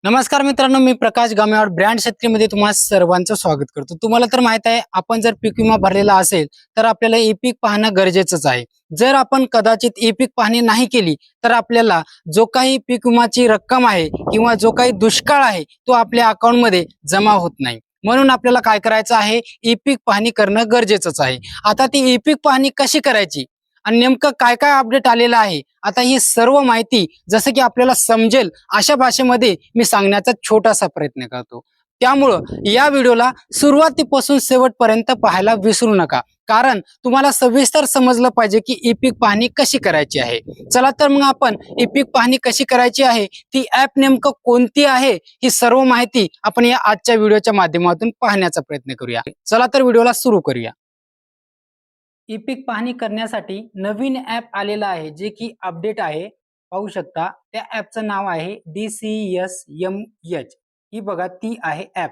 नमस्कार मित्रांनो, मी प्रकाश गामेवाड ब्रँड शेतकरीमध्ये तुम्हा सर्वांचं स्वागत करतो। तुम्हाला तर माहित आहे, आपण जर पीक विमा भरलेला असेल तर आपल्याला ई पीक पाहणं गरजेचंच आहे। जर आपण कदाचित ई पीक पाहणी नाही केली तर आपल्याला जो काही पीक विमाची रक्कम आहे किंवा जो काही दुष्काळ आहे तो आपल्या अकाउंटमध्ये जमा होत नाही। म्हणून आपल्याला काय करायचं आहे, ई पीक पाहणी करणं गरजेचंच आहे। आता ती ई पीक पाहणी कशी करायची आणि नेमकं काय काय अपडेट आलेलं आहे, आता ही सर्व माहिती जसं की आपल्याला समजेल अशा भाषेमध्ये मी सांगण्याचा छोटासा प्रयत्न करतो। त्यामुळं या व्हिडिओला सुरुवातीपासून शेवटपर्यंत पाहायला विसरू नका, कारण तुम्हाला सविस्तर समजलं पाहिजे की ई पीक पाहणी कशी करायची आहे। चला तर मग आपण ई पीक पाहणी कशी करायची आहे, ती ॲप नेमकं कोणती आहे, ही सर्व माहिती आपण या आजच्या व्हिडिओच्या माध्यमातून पाहण्याचा प्रयत्न करूया। चला तर व्हिडिओला सुरू करूया। ई पीक पाहणी करण्यासाठी नवीन ॲप आलेला आहे, जे की अपडेट आहे। पाहू शकता त्या ॲपचं नाव आहे DCSMH। ही बघा ती आहे ॲप।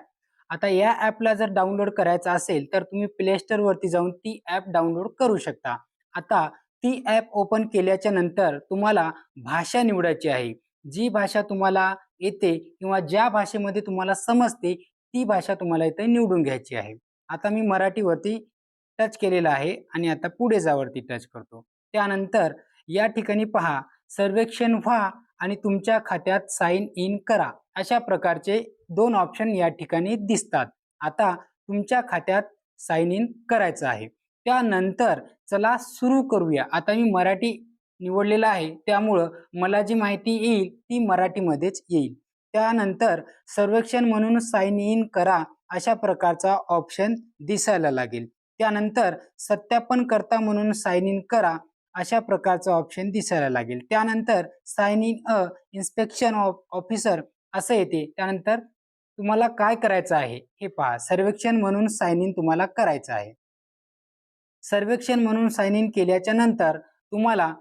आता या ॲपला जर डाउनलोड करायचं असेल तर तुम्ही प्ले स्टोअर वरती जाऊन ती ॲप डाउनलोड करू शकता। आता ती ॲप ओपन केल्याच्या नंतर तुम्हाला भाषा निवडायची आहे। जी भाषा तुम्हाला येते किंवा ज्या भाषेमध्ये तुम्हाला समजते ती भाषा तुम्हाला इथे निवडून घ्यायची आहे। आता मी मराठीवरती टच केलेला आहे आणि आता पुढे जावरती टच करतो। त्यानंतर या ठिकाणी पहा, सर्वेक्षण व्हा आणि तुमच्या खात्यात साइन इन करा, अशा प्रकारचे दोन ऑप्शन या ठिकाणी दिसतात। आता तुमच्या खात्यात साइन इन करायचं आहे। त्यानंतर चला सुरू करूया। आता मी मराठी निवडलेलं आहे, त्यामुळं मला जी माहिती येईल ती मराठीमध्येच येईल। त्यानंतर सर्वेक्षण म्हणून साइन इन करा अशा प्रकारचा ऑप्शन दिसायला लागेल। त्यानंतर सत्यापन करता म्हणून साइन इन करा अशा प्रकारचा ऑप्शन दिसायला लागेल। त्यानंतर साइन इन इन्स्पेक्शन ऑफिसर असं येते। त्यानंतर तुम्हाला काय करायचं आहे हे पहा, सर्वेक्षण म्हणून साइन इन तुम्हाला करायचं आहे। सर्वेक्षण म्हणून साइन इन केल्याच्या नंतर तुम्हाला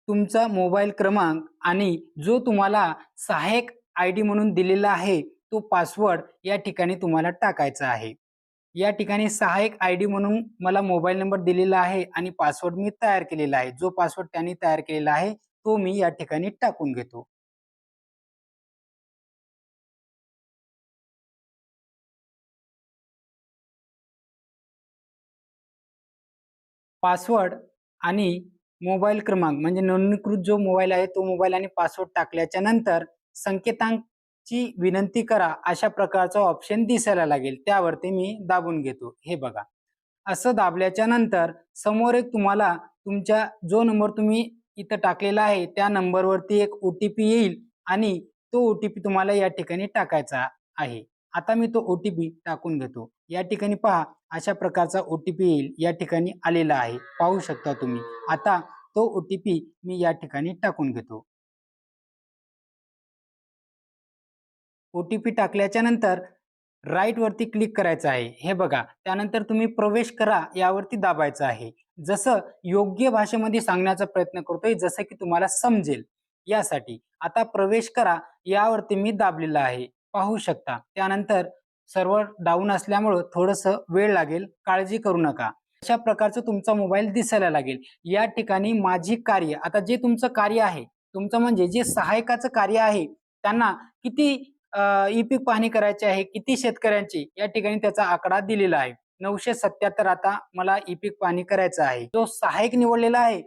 तुमचा मोबाईल क्रमांक आणि जो तुम्हाला सहाय्यक आय डी म्हणून दिलेला आहे तो पासवर्ड या ठिकाणी तुम्हाला टाकायचा आहे। या ठिकाणी सहाय्यक आय डी म्हणून मला मोबाईल नंबर दिलेला आहे आणि पासवर्ड मी तयार केलेला आहे। जो पासवर्ड त्यांनी तयार केलेला आहे तो मी या ठिकाणी टाकून घेतो। पासवर्ड आणि मोबाईल क्रमांक म्हणजे नोंदणीकृत जो मोबाईल आहे तो मोबाईल आणि पासवर्ड टाकल्याच्या नंतर संकेतांची विनंती करा अशा प्रकारचा ऑप्शन दिसायला लागेल। त्यावरती मी दाबून घेतो। हे बघा, असं दाबल्याच्या नंतर समोर एक तुम्हाला तुमच्या जो नंबर तुम्ही इथं टाकलेला आहे त्या नंबरवरती एक ओ-टी-पी येईल आणि तो ओ-टी-पी तुम्हाला या ठिकाणी टाकायचा आहे। आता मी तो ओ-टी-पी टाकून घेतो। या ठिकाणी पहा, अशा प्रकारचा ओ-टी-पी येईल, या ठिकाणी आलेला आहे, पाहू शकता तुम्ही। आता तो ओ-टी-पी मी या ठिकाणी टाकून घेतो। ओ-टी-पी टाकल्याच्या नंतर राईट वरती क्लिक करायचं आहे। हे बघा, त्यानंतर तुम्ही प्रवेश करा यावरती दाबायचं आहे। जसं योग्य भाषेमध्ये सांगण्याचा प्रयत्न करतोय, जसं की तुम्हाला समजेल यासाठी। आता प्रवेश करा यावरती मी दाबलेलं आहे, पाहू शकता। त्यानंतर सर्व्हर डाऊन असल्यामुळं थोडंसं वेळ लागेल, काळजी करू नका। अशा प्रकारचं तुमचा मोबाईल दिसायला लागेल। या ठिकाणी माझी कार्य, आता जे तुमचं कार्य आहे, तुमचं म्हणजे जे सहाय्यकाचं कार्य आहे, त्यांना किती ई पीक पाहणी करायची आहे, किती शेतकऱ्यांची, या ठिकाणी त्याचा आकडा दिलेला आहे। 977 आता मला ई पीक पाहणी करायचं आहे। जो सहाय्यक निवडलेला आहे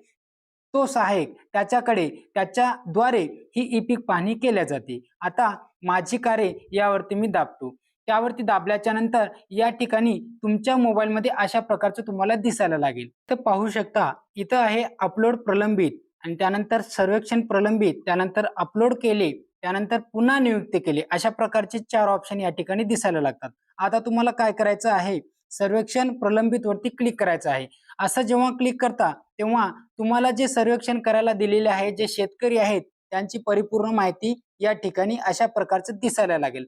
तो सहाय्यक त्याच्याकडे त्याच्याद्वारे ही ई पीक पाहणी केल्या जाते। आता माझी कार्य यावरती मी दाबतो। त्यावरती दाबल्याच्या नंतर या ठिकाणी तुमच्या मोबाईलमध्ये अशा प्रकारचं तुम्हाला दिसायला लागेल। तर पाहू शकता, इथं आहे अपलोड प्रलंबित आणि त्यानंतर सर्वेक्षण प्रलंबित, त्यानंतर अपलोड केले, त्यानंतर पुन्हा नियुक्त केले, अशा प्रकारचे 4 ऑप्शन या ठिकाणी दिसायला लागतात। आता तुम्हाला काय करायचं आहे, सर्वेक्षण प्रलंबित वरती क्लिक करायचं आहे। असं जेव्हा क्लिक करता तेव्हा तुम्हाला जे सर्वेक्षण करायला दिलेले आहे, जे शेतकरी आहेत त्यांची परिपूर्ण माहिती या ठिकाणी अशा प्रकारचं दिसायला लागेल।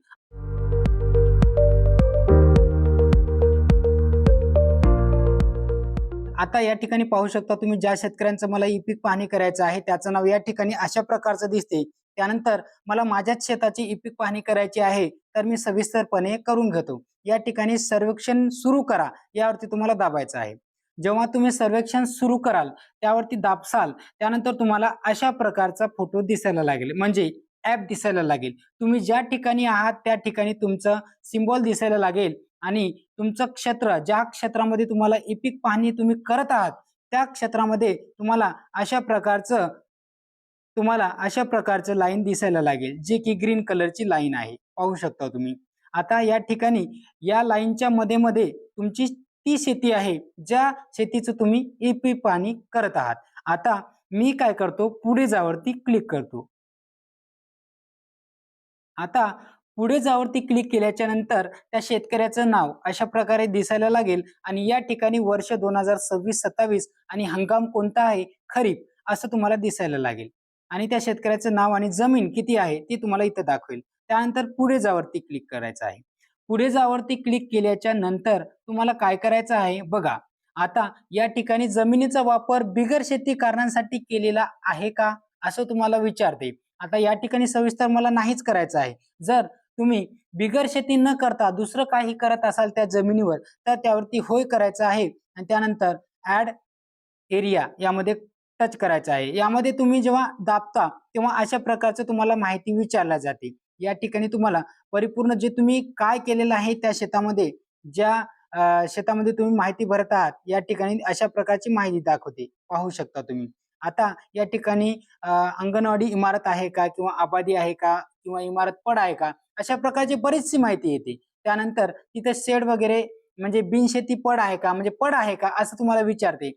आता या ठिकाणी पाहू शकता तुम्ही, ज्या शेतकऱ्यांचं मला ई पीक पाहणी करायचं आहे त्याचं नाव या ठिकाणी अशा प्रकारचं दिसते। त्यानंतर मला माझ्याच शेताची ई पीक पाहणी करायची आहे, तर मी सविस्तरपणे करून घेतो। या ठिकाणी सर्वेक्षण सुरू करा यावरती तुम्हाला दाबायचं आहे। जेव्हा तुम्ही सर्वेक्षण सुरू कराल त्यावरती दाबसाल, त्यानंतर तुम्हाला अशा प्रकारचा फोटो दिसायला लागेल, म्हणजे ऍप दिसायला लागेल. तुम्ही ज्या ठिकाणी आहात त्या ठिकाणी तुमचं सिम्बॉल दिसायला लागेल आणि तुमचं क्षेत्र, ज्या क्षेत्रामध्ये तुम्हाला इपिक पाहणी तुम्ही करत आहात त्या क्षेत्रामध्ये तुम्हाला अशा प्रकारचं लाईन दिसायला लागेल, जे की ग्रीन कलरची लाईन आहे. पाहू शकता तुम्ही. आता या ठिकाणी या लाईनच्या मध्ये मध्ये तुमची ती शेती आहे, ज्या शेतीचं तुम्ही ई-पीक पाहणी करत आहात. आता मी काय करतो, पुढे जावरती क्लिक करतो. आता पुढे जावरती क्लिक केल्याच्या नंतर त्या शेतकऱ्याचं नाव अशा प्रकारे दिसायला लागेल आणि या ठिकाणी वर्ष 2026-27 आणि हंगाम कोणता आहे, खरीप, असं तुम्हाला दिसायला लागेल. आणि त्या शेतकऱ्याचं नाव आणि जमीन किती आहे ती तुम्हाला इथं दाखवेल. त्यानंतर पुढे जावरती क्लिक करायचं आहे. पुढे जावरती क्लिक केल्याच्या नंतर तुम्हाला काय करायचं आहे बघा. आता या ठिकाणी जमिनीचा वापर बिगर शेती कारणांसाठी केलेला आहे का, असं तुम्हाला विचारते. आता या ठिकाणी सविस्तर मला नाहीच करायचं आहे. जर तुम्ही बिगर शेती न करता दुसरं काही करत असाल त्या जमिनीवर, तर त्यावरती होय करायचं आहे आणि त्यानंतर ऍड एरिया यामध्ये टच करायचं आहे. यामध्ये तुम्ही जेव्हा दाबता तेव्हा अशा प्रकारचं तुम्हाला माहिती विचारल्या जाते. या ठिकाणी तुम्हाला परिपूर्ण जे तुम्ही काय केलेलं आहे त्या शेतामध्ये, ज्या शेतामध्ये तुम्ही माहिती भरत आहात, या ठिकाणी अशा प्रकारची माहिती दाखवते. पाहू शकता तुम्ही. आता या ठिकाणी अंगणवाडी इमारत आहे का किंवा आबादी आहे का किंवा इमारत पड आहे का, अशा प्रकारची बरीचशी माहिती येते. त्यानंतर तिथे शेड वगैरे म्हणजे बिनशेती पड आहे का, म्हणजे पड आहे का, असं तुम्हाला विचारते.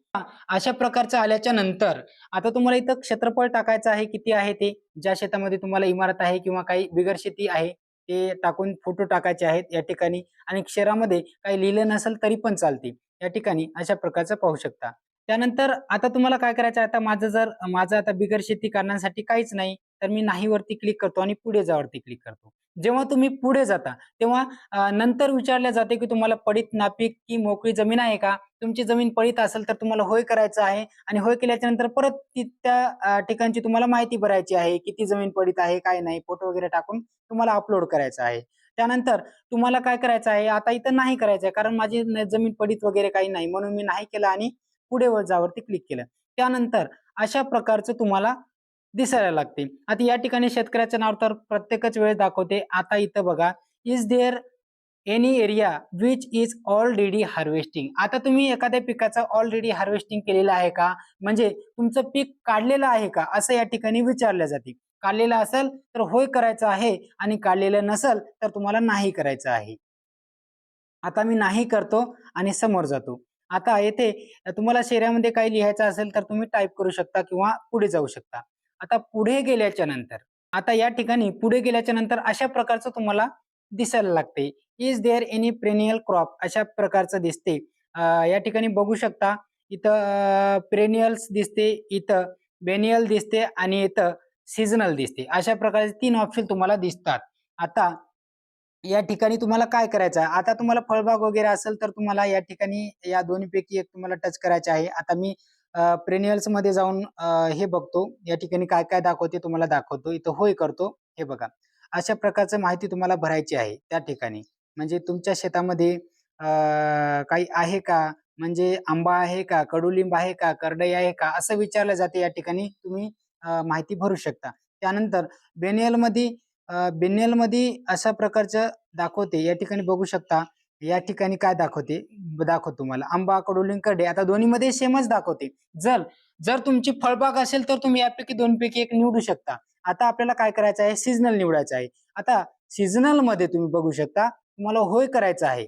अशा प्रकारचं आल्याच्या नंतर आता तुम्हाला इथं क्षेत्रफळ टाकायचं आहे, किती आहे ते, ज्या शेतामध्ये तुम्हाला इमारत आहे किंवा काही बिगर शेती आहे ते टाकून फोटो टाकायचे आहेत या ठिकाणी. आणि शहरामध्ये काही लिहिलं नसेल तरी पण चालते. या ठिकाणी अशा प्रकारचं पाहू शकता. त्यानंतर आता तुम्हाला काय करायचं आहे, आता माझं आता बिगर शेती कारणांसाठी काहीच नाही, तर मी नाही वरती क्लिक करतो आणि पुढे जावरती क्लिक करतो. जेव्हा तुम्ही पुढे जाता तेव्हा नंतर विचारले जाते की तुम्हाला पडीत, नापीक की मोकळी जमीन आहे का. तुमची जमीन पडीत असेल तर तुम्हाला होय करायचं आहे आणि होय केल्याच्या नंतर परत त्या ठिकाणची तुम्हाला माहिती भरायची आहे, किती जमीन पडीत आहे, काय नाही, फोटो वगैरे टाकून तुम्हाला अपलोड करायचं आहे. त्यानंतर तुम्हाला काय करायचं आहे, आता इथं नाही करायचं आहे कारण माझी जमीन पडीत वगैरे काही नाही, म्हणून मी नाही केलं आणि पुढे जावरती क्लिक केलं. त्यानंतर अशा प्रकारचं तुम्हाला दिसायला लागते. आता या ठिकाणी शेतकऱ्याचं नाव तर प्रत्येकच वेळेस दाखवते. आता इथं बघा, is there any area which is already harvesting. आता तुम्ही एखाद्या पिकाचं ऑलरेडी हार्वेस्टिंग केलेलं आहे का, म्हणजे तुमचं पीक काढलेलं आहे का, असं या ठिकाणी विचारलं जाते. काढलेलं असेल तर होय करायचं आहे आणि काढलेलं नसेल तर तुम्हाला नाही करायचं आहे. आता मी नाही करतो आणि समोर जातो. आता येथे तुम्हाला शेऱ्यामध्ये काही लिहायचं असेल तर तुम्ही टाइप करू शकता किंवा पुढे जाऊ शकता. आता पुढे गेल्याच्या नंतर आता या ठिकाणी पुढे गेल्याच्या नंतर अशा प्रकारचं तुम्हाला दिसायला लागते. Is there any perennial crop, अशा प्रकारचं दिसते. या ठिकाणी बघू शकता इथं पेरेनियल्स दिसते, इथं बेनियल दिसते आणि इथं सीझनल दिसते. अशा प्रकारचे 3 ऑप्शन तुम्हाला दिसतात. आता या ठिकाणी तुम्हाला काय करायचं आहे, आता तुम्हाला फळबाग वगैरे असेल तर तुम्हाला या ठिकाणी या दोन्हीपैकी एक तुम्हाला टच करायचं आहे. आता मी पेरेनियल्स मध्ये जाऊन हे बघतो, या ठिकाणी काय काय दाखवते तुम्हाला दाखवतो. इथं होय करतो. हे बघा, अशा प्रकारचं माहिती तुम्हाला भरायची आहे त्या ठिकाणी. म्हणजे तुमच्या शेतामध्ये काही आहे का, म्हणजे आंबा आहे का, कडुलिंब आहे का, करडई आहे का, असं विचारलं जाते. या ठिकाणी तुम्ही माहिती भरू शकता. त्यानंतर बेनियल मध्ये अशा प्रकारचं दाखवते. या ठिकाणी बघू शकता. या ठिकाणी काय दाखवते, दाखवतो तुम्हाला. आंबा, कडुलिंब, करडई. आता दोन्हीमध्ये सेमच दाखवते. जर जर तुमची फळबाग असेल तर तुम्ही यापैकी दोनपैकी एक निवडू शकता. आता आपल्याला काय करायचं आहे, सीझनल निवडायचं आहे. आता सीझनल मध्ये तुम्ही बघू शकता तुम्हाला होय करायचं आहे.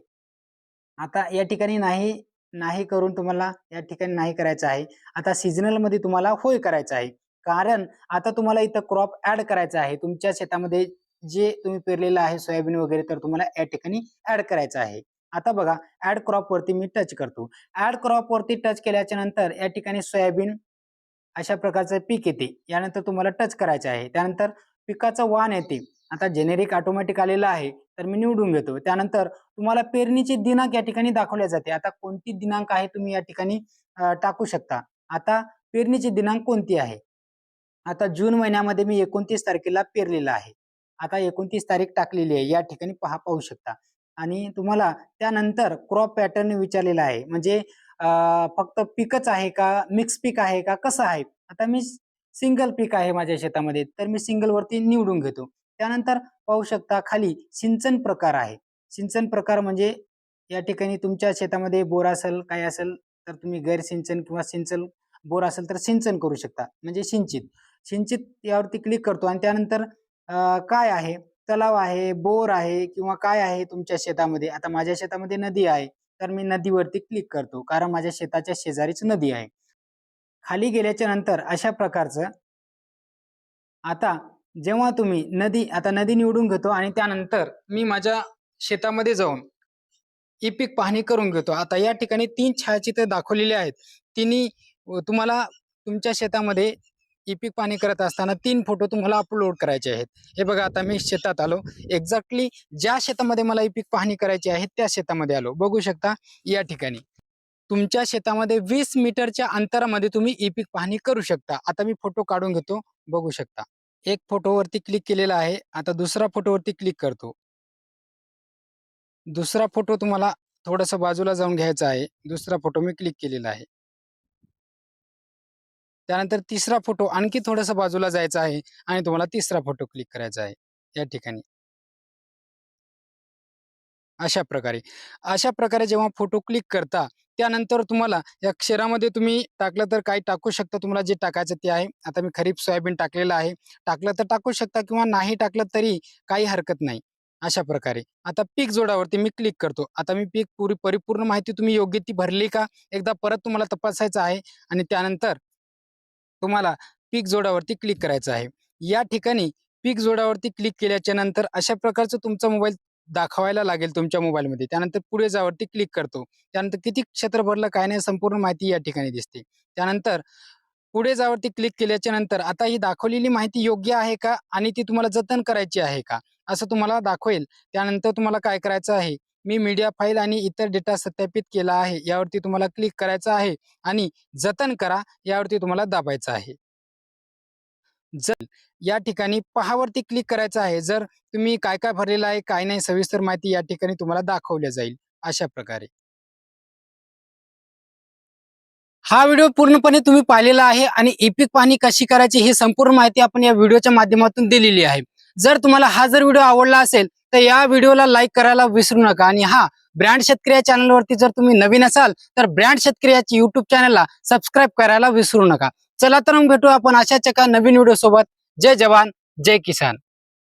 आता या ठिकाणी नाही नाही करून तुम्हाला या ठिकाणी नाही करायचं आहे. आता सीझनल मध्ये तुम्हाला होय करायचं आहे. कारण आता तुम्हाला इथं क्रॉप ऍड करायचा आहे. तुमच्या शेतामध्ये जे तुम्ही पेरलेलं आहे सोयाबीन वगैरे, तर तुम्हाला या ठिकाणी ऍड करायचं आहे. आता बघा, ऍड क्रॉप वरती मी टच करतो. ऍड क्रॉप वरती टच केल्याच्या नंतर या ठिकाणी सोयाबीन अशा प्रकारचं पीक येते. यानंतर तुम्हाला टच करायचं आहे. त्यानंतर पिकाचं वाण येते. आता जेनेरिक ऑटोमॅटिक आलेलं आहे तर मी निवडून घेतो. त्यानंतर तुम्हाला पेरणीचे दिनांक या ठिकाणी दाखवले जाते. आता कोणती दिनांक आहे तुम्ही या ठिकाणी टाकू शकता. आता पेरणीची दिनांक कोणती आहे, आता जून महिन्यामध्ये मी 29 तारखेला पेरलेलं आहे. आता 29 तारीख टाकलेली आहे. या ठिकाणी पाहू शकता. आणि तुम्हाला त्यानंतर क्रॉप पॅटर्न विचारलेला आहे. म्हणजे फक्त पीकच आहे का, मिक्स पीक आहे का, कसं आहे. आता मी सिंगल पीक आहे माझ्या शेतामध्ये, तर मी सिंगल वरती निवडून घेतो. त्यानंतर पाहू शकता खाली सिंचन प्रकार आहे. सिंचन प्रकार म्हणजे या ठिकाणी तुमच्या शेतामध्ये बोर असेल, काय असेल, तर तुम्ही गैर सिंचन किंवा सिंचन बोर असेल तर सिंचन करू शकता, म्हणजे सिंचित. सिंचित यावरती क्लिक करतो आणि त्यानंतर काय आहे, तलाव आहे, बोर आहे किंवा काय आहे तुमच्या शेतामध्ये. आता माझ्या शेतामध्ये नदी आहे, तर मी नदीवरती क्लिक करतो, कारण माझ्या शेताच्या शेजारीच नदी आहे. खाली गेल्याच्या नंतर अशा प्रकारचं आता जेव्हा तुम्ही आता नदी निवडून घेतो आणि त्यानंतर मी माझ्या शेतामध्ये जाऊन ई-पीक पाहणी करून घेतो. आता या ठिकाणी 3 छायाचित्र दाखवलेली आहेत. तिन्ही तुम्हाला तुमच्या शेतामध्ये ई-पीक पाहणी करत असताना 3 फोटो तुम्हाला अपलोड करायचे आहेत. हे बघा, आता मी शेतात आलो. एक्झॅक्टली ज्या शेतामध्ये मला ई-पीक पाहणी करायची आहे त्या शेतामध्ये आलो. बघू शकता या ठिकाणी. तुमच्या शेतामध्ये 20 मीटरच्या अंतरामध्ये तुम्ही ई-पीक पाहणी करू शकता. आता मी फोटो काढून घेतो. बघू शकता. एक फोटोवरती क्लिक केलेला आहे. आता दुसरा फोटोवरती क्लिक करतो. दुसरा फोटो तुम्हाला थोडंसं बाजूला जाऊन घ्यायचा आहे. दुसरा फोटो मी क्लिक केलेला आहे. त्यानंतर तिसरा फोटो आणखी थोडंसं बाजूला जायचं आहे आणि तुम्हाला तिसरा फोटो क्लिक करायचा आहे या ठिकाणी. अशा प्रकारे. अशा प्रकारे जेव्हा फोटो क्लिक करता, त्यानंतर तुम्हाला या अक्षरामध्ये तुम्ही टाकलं तर काही टाकू शकता. तुम्हाला जे टाकायचं ते आहे. आता मी खरीप सोयाबीन टाकलेलं आहे. टाकलं तर टाकू शकता किंवा नाही टाकलं तरी काही हरकत नाही. अशा प्रकारे. आता पीक जोडावरती मी क्लिक करतो. आता मी पीक परिपूर्ण माहिती तुम्ही योग्य ती भरली का? एकदा परत तुम्हाला तपासायचं आहे आणि त्यानंतर तुम्हाला पीक जोडावरती क्लिक करायचं आहे. या ठिकाणी पीक जोडावरती क्लिक केल्याच्या नंतर अशा प्रकारचं तुमचा मोबाईल दाखवायला लागेल तुमच्या मोबाईलमध्ये. त्यानंतर पुढे जावरती क्लिक करतो. त्यानंतर किती क्षेत्र भरलं काय नाही संपूर्ण माहिती या ठिकाणी दिसते. त्यानंतर पुढे जावरती क्लिक केल्याच्या नंतर आता ही दाखवलेली माहिती योग्य आहे का आणि ती तुम्हाला जतन करायची आहे का? असं तुम्हाला दाखवेल. त्यानंतर तुम्हाला काय करायचं आहे, मी मीडिया फाईल आणि इतर डेटा सत्यापित केला आहे यावरती तुम्हाला क्लिक करायचं आहे आणि जतन करा यावरती तुम्हाला दाबायचं आहे. जर या ठिकाणी पहावरती क्लिक करायचं आहे. जर तुम्ही काय-काय भरलेलं आहे, काय नाही सविस्तर माहिती या ठिकाणी तुम्हाला दाखवल्या जाईल. अशा प्रकारे. हा व्हिडिओ पूर्णपणे तुम्ही पाहिलेला आहे आणि ई-पीक पाहणी कशी करायची ही संपूर्ण माहिती आपण या व्हिडिओच्या माध्यमातून दिलेली आहे. जर तुम्हाला हा व्हिडिओ आवडला असेल, तर या व्हिडिओला लाईक करायला विसरू नका आणि ब्रँड शेतकरी या चॅनलवरती जर तुम्ही नवीन असाल, तर ब्रँड शेतकरी या YouTube चॅनलला सबस्क्राईब करायला विसरू नका. चला तर मग भेटू आपण अशाच एका नवीन व्हिडिओ सोबत. जय जवान, जय किसान.